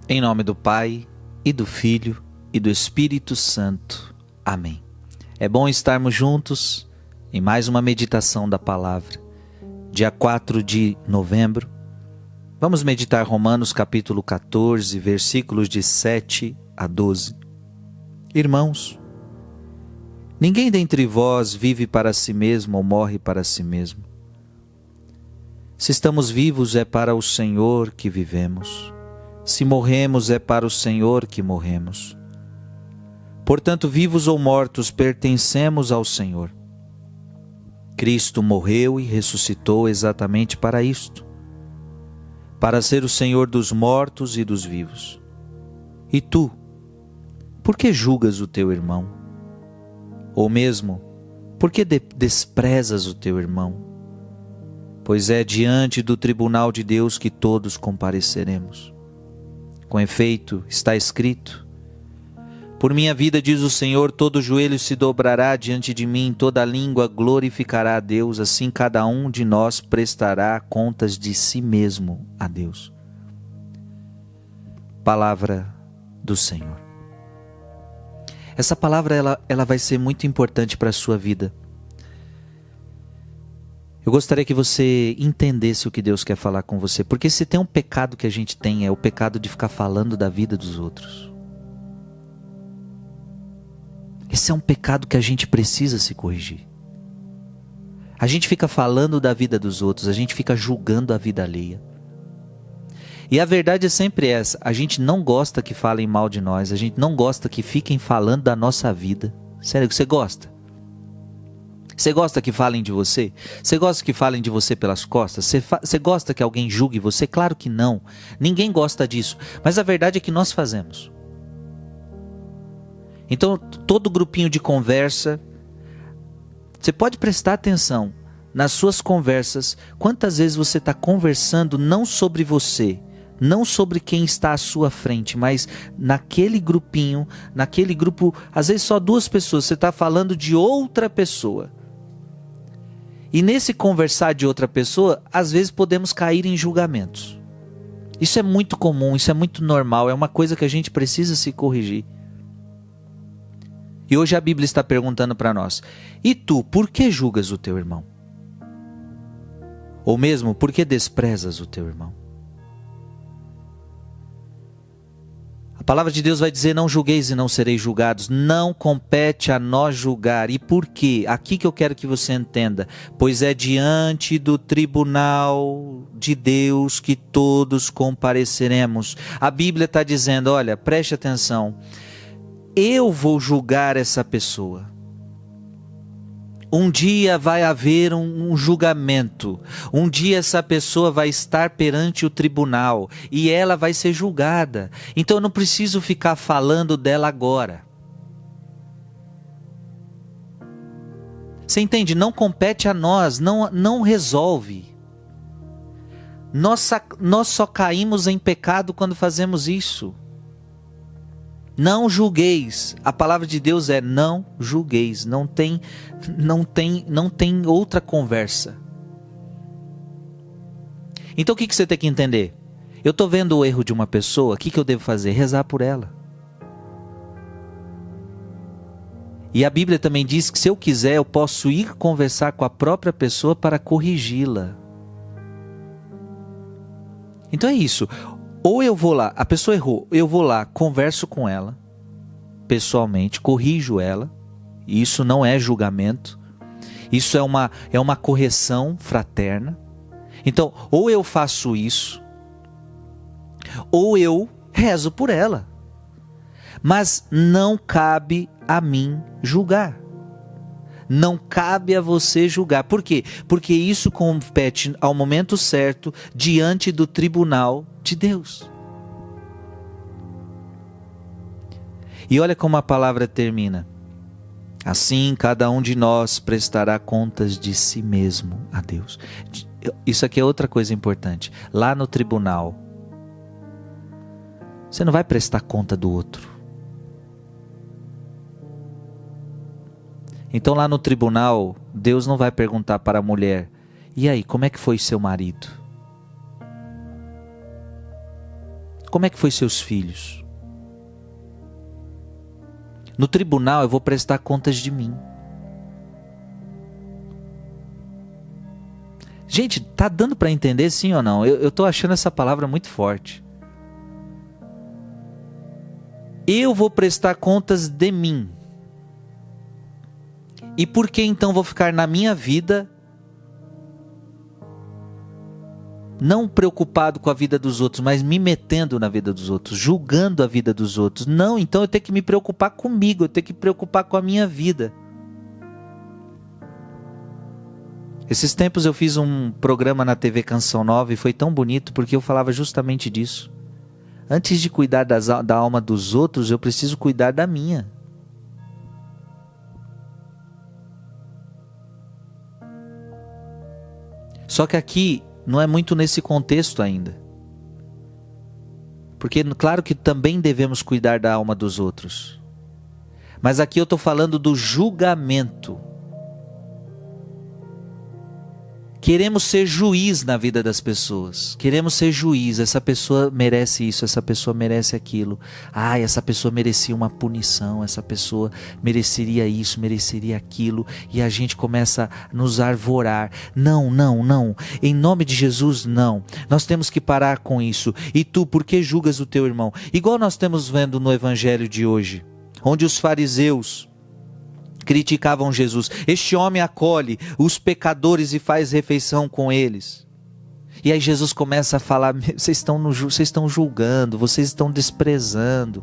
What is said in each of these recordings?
Em nome do Pai, e do Filho, e do Espírito Santo. Amém. É bom estarmos juntos em mais uma meditação da palavra. Dia 4 de novembro, vamos meditar Romanos capítulo 14, versículos de 7 a 12. Irmãos, ninguém dentre vós vive para si mesmo ou morre para si mesmo. Se estamos vivos, é para o Senhor que vivemos. Se morremos, é para o Senhor que morremos. Portanto, vivos ou mortos, pertencemos ao Senhor. Cristo morreu e ressuscitou exatamente para isto, para ser o Senhor dos mortos e dos vivos. E tu, por que julgas o teu irmão? Ou mesmo, por que desprezas o teu irmão? Pois é diante do tribunal de Deus que todos compareceremos. Com efeito, está escrito: por minha vida, diz o Senhor, todo joelho se dobrará diante de mim, toda língua glorificará a Deus, assim cada um de nós prestará contas de si mesmo a Deus. Palavra do Senhor. Essa palavra ela vai ser muito importante para a sua vida. Eu gostaria que você entendesse o que Deus quer falar com você, porque se tem um pecado que a gente tem, é o pecado de ficar falando da vida dos outros. Esse é um pecado que a gente precisa se corrigir. A gente fica falando da vida dos outros, a gente fica julgando a vida alheia. E a verdade é sempre essa: a gente não gosta que falem mal de nós, a gente não gosta que fiquem falando da nossa vida. Sério que você gosta? Você gosta que falem de você? Você gosta que falem de você pelas costas? Você gosta que alguém julgue você? Claro que não. Ninguém gosta disso. Mas a verdade é que nós fazemos. Então, todo grupinho de conversa, você pode prestar atenção nas suas conversas, quantas vezes você está conversando não sobre você, não sobre quem está à sua frente, mas naquele grupinho, naquele grupo, às vezes só duas pessoas, você está falando de outra pessoa. E nesse conversar de outra pessoa, às vezes podemos cair em julgamentos. Isso é muito comum, isso é muito normal, é uma coisa que a gente precisa se corrigir. E hoje a Bíblia está perguntando para nós: e tu, por que julgas o teu irmão? Ou mesmo, por que desprezas o teu irmão? A palavra de Deus vai dizer: não julgueis e não sereis julgados. Não compete a nós julgar. E por quê? Aqui que eu quero que você entenda. Pois é diante do tribunal de Deus que todos compareceremos. A Bíblia está dizendo: olha, preste atenção. Eu vou julgar essa pessoa. Um dia vai haver um julgamento. Um dia essa pessoa vai estar perante o tribunal e ela vai ser julgada. Então eu não preciso ficar falando dela agora. Você entende? Não compete a nós, não resolve. Nós só caímos em pecado quando fazemos isso. Não julgueis. A palavra de Deus é: não julgueis. Não tem outra conversa. Então o que você tem que entender? Eu estou vendo o erro de uma pessoa, o que eu devo fazer? Rezar por ela. E a Bíblia também diz que se eu quiser, eu posso ir conversar com a própria pessoa para corrigi-la. Então é isso. Ou eu vou lá, a pessoa errou, eu vou lá, converso com ela, pessoalmente, corrijo ela. Isso não é julgamento, isso é uma correção fraterna. Então, ou eu faço isso, ou eu rezo por ela. Mas não cabe a mim julgar. Não cabe a você julgar. Por quê? Porque isso compete ao momento certo diante do tribunal de Deus. E olha como a palavra termina: assim cada um de nós prestará contas de si mesmo a Deus. Isso aqui é outra coisa importante. Lá no tribunal, você não vai prestar conta do outro. Então lá no tribunal, Deus não vai perguntar para a mulher: e aí, como é que foi seu marido? Como é que foi seus filhos? No tribunal eu vou prestar contas de mim. Gente, tá dando para entender sim ou não? Eu tô achando essa palavra muito forte. Eu vou prestar contas de mim. E por que então vou ficar na minha vida não preocupado com a vida dos outros, mas me metendo na vida dos outros, julgando a vida dos outros? Não, então eu tenho que me preocupar comigo, eu tenho que me preocupar com a minha vida. Esses tempos eu fiz um programa na TV Canção Nova e foi tão bonito porque eu falava justamente disso. Antes de cuidar da alma dos outros, eu preciso cuidar da minha. Só que aqui não é muito nesse contexto ainda. Porque claro que também devemos cuidar da alma dos outros. Mas aqui eu estou falando do julgamento. Queremos ser juiz na vida das pessoas. Queremos ser juiz. Essa pessoa merece isso, essa pessoa merece aquilo. Essa pessoa merecia uma punição, essa pessoa mereceria isso, mereceria aquilo. E a gente começa a nos arvorar. Não, não, não. Em nome de Jesus, não. Nós temos que parar com isso. E tu, por que julgas o teu irmão? Igual nós estamos vendo no evangelho de hoje, onde os fariseus criticavam Jesus. Este homem acolhe os pecadores e faz refeição com eles. E aí Jesus começa a falar: vocês estão julgando, vocês estão desprezando.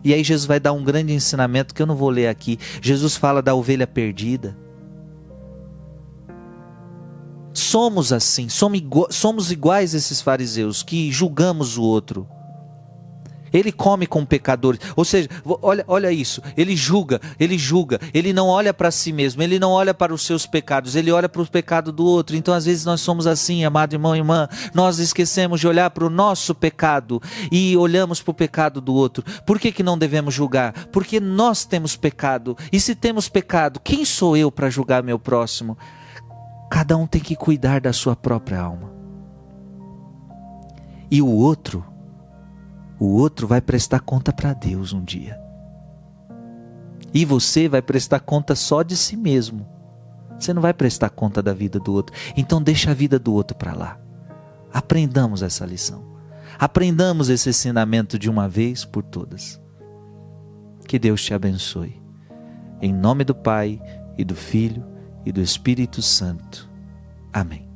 E aí Jesus vai dar um grande ensinamento que eu não vou ler aqui. Jesus fala da ovelha perdida. Somos assim, somos iguais a esses fariseus que julgamos o outro. Ele come com pecadores, ou seja, olha isso, ele julga, ele não olha para si mesmo, ele não olha para os seus pecados, ele olha para o pecado do outro. Então às vezes nós somos assim, amado irmão e irmã, nós esquecemos de olhar para o nosso pecado e olhamos para o pecado do outro. Por que não devemos julgar? Porque nós temos pecado, e se temos pecado, quem sou eu para julgar meu próximo? Cada um tem que cuidar da sua própria alma. E o outro vai prestar conta para Deus um dia. E você vai prestar conta só de si mesmo. Você não vai prestar conta da vida do outro. Então deixa a vida do outro para lá. Aprendamos essa lição. Aprendamos esse ensinamento de uma vez por todas. Que Deus te abençoe. Em nome do Pai, e do Filho, e do Espírito Santo. Amém.